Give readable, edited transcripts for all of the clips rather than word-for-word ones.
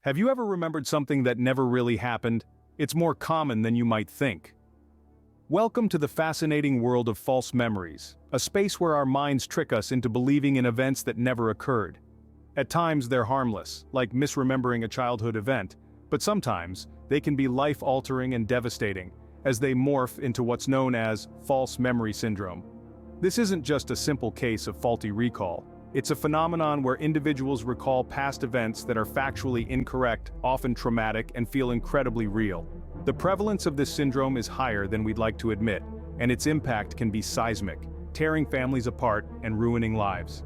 Have you ever remembered something that never really happened? It's more common than you might think. Welcome to the fascinating world of false memories, a space where our minds trick us into believing in events that never occurred. At times they're harmless, like misremembering a childhood event, but sometimes they can be life-altering and devastating, as they morph into what's known as false memory syndrome. This isn't just a simple case of faulty recall. It's a phenomenon where individuals recall past events that are factually incorrect, often traumatic, and feel incredibly real. The prevalence of this syndrome is higher than we'd like to admit, and its impact can be seismic, tearing families apart and ruining lives.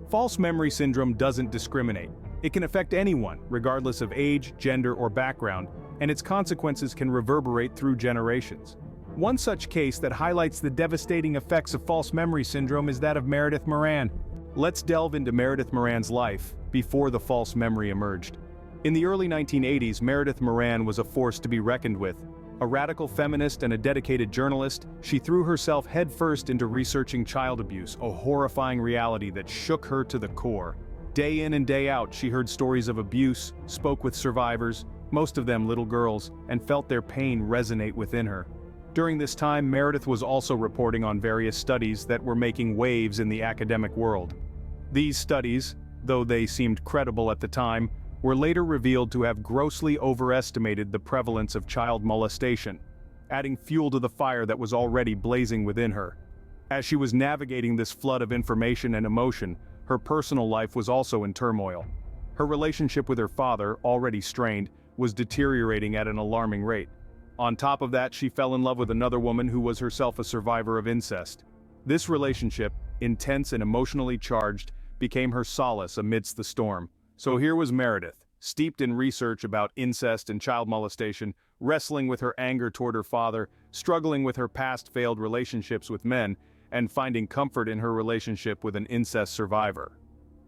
False memory syndrome doesn't discriminate. It can affect anyone, regardless of age, gender, or background, and its consequences can reverberate through generations. One such case that highlights the devastating effects of false memory syndrome is that of Meredith Maran. Let's delve into Meredith Maran's life before the false memory emerged. In the early 1980s, Meredith Maran was a force to be reckoned with. A radical feminist and a dedicated journalist, she threw herself headfirst into researching child abuse, a horrifying reality that shook her to the core. Day in and day out, she heard stories of abuse, spoke with survivors, most of them little girls, and felt their pain resonate within her. During this time, Meredith was also reporting on various studies that were making waves in the academic world. These studies, though they seemed credible at the time, were later revealed to have grossly overestimated the prevalence of child molestation, adding fuel to the fire that was already blazing within her. As she was navigating this flood of information and emotion, her personal life was also in turmoil. Her relationship with her father, already strained, was deteriorating at an alarming rate. On top of that, she fell in love with another woman who was herself a survivor of incest. This relationship, intense and emotionally charged, became her solace amidst the storm. So here was Meredith, steeped in research about incest and child molestation, wrestling with her anger toward her father, struggling with her past failed relationships with men, and finding comfort in her relationship with an incest survivor.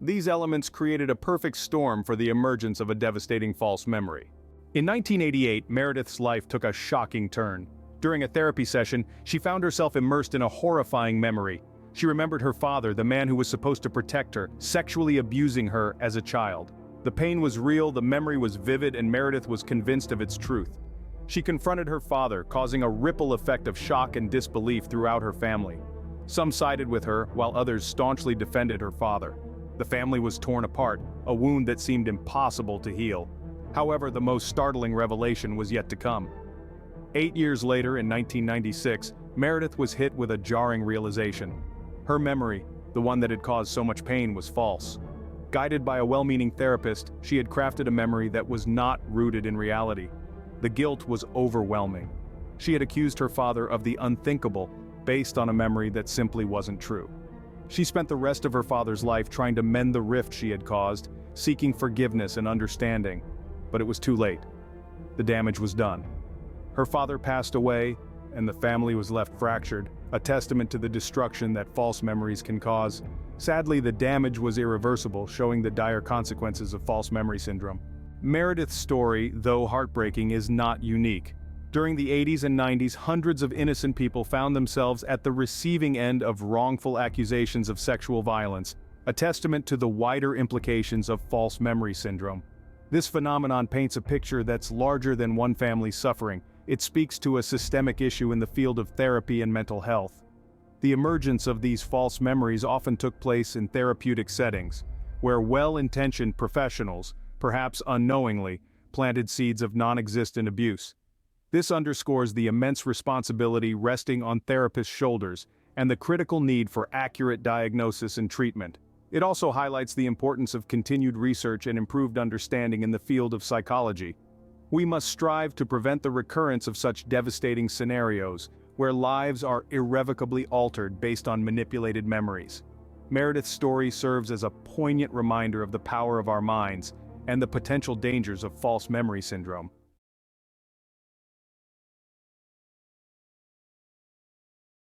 These elements created a perfect storm for the emergence of a devastating false memory. In 1988, Meredith's life took a shocking turn. During a therapy session, she found herself immersed in a horrifying memory. She remembered her father, the man who was supposed to protect her, sexually abusing her as a child. The pain was real, the memory was vivid, and Meredith was convinced of its truth. She confronted her father, causing a ripple effect of shock and disbelief throughout her family. Some sided with her, while others staunchly defended her father. The family was torn apart, a wound that seemed impossible to heal. However, the most startling revelation was yet to come. 8 years later, in 1996, Meredith was hit with a jarring realization. Her memory, the one that had caused so much pain, was false. Guided by a well-meaning therapist, she had crafted a memory that was not rooted in reality. The guilt was overwhelming. She had accused her father of the unthinkable, based on a memory that simply wasn't true. She spent the rest of her father's life trying to mend the rift she had caused, seeking forgiveness and understanding. But it was too late. The damage was done. Her father passed away, and the family was left fractured, a testament to the destruction that false memories can cause. Sadly, the damage was irreversible, showing the dire consequences of false memory syndrome. Meredith's story, though heartbreaking, is not unique. During the 80s and 90s, hundreds of innocent people found themselves at the receiving end of wrongful accusations of sexual violence, a testament to the wider implications of false memory syndrome. This phenomenon paints a picture that's larger than one family's suffering. It speaks to a systemic issue in the field of therapy and mental health. The emergence of these false memories often took place in therapeutic settings, where well-intentioned professionals, perhaps unknowingly, planted seeds of non-existent abuse. This underscores the immense responsibility resting on therapists' shoulders and the critical need for accurate diagnosis and treatment. It also highlights the importance of continued research and improved understanding in the field of psychology. We must strive to prevent the recurrence of such devastating scenarios, where lives are irrevocably altered based on manipulated memories. Meredith's story serves as a poignant reminder of the power of our minds and the potential dangers of false memory syndrome.